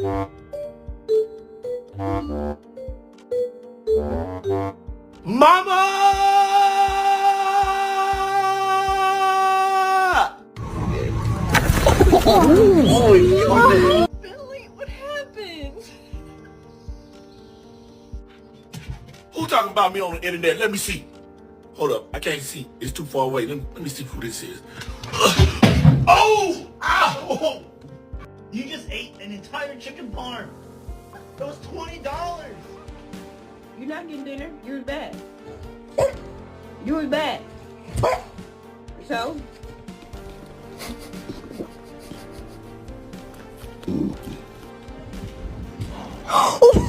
Mama! Billy, what happened? Who talking about me on the internet? Let me see. Hold up, I can't see. It's too far away. Let me see who this is. Oh! Ow! You just ate an entire chicken farm. That was $20. You're not getting dinner. You was bad. You was bad. So? Oh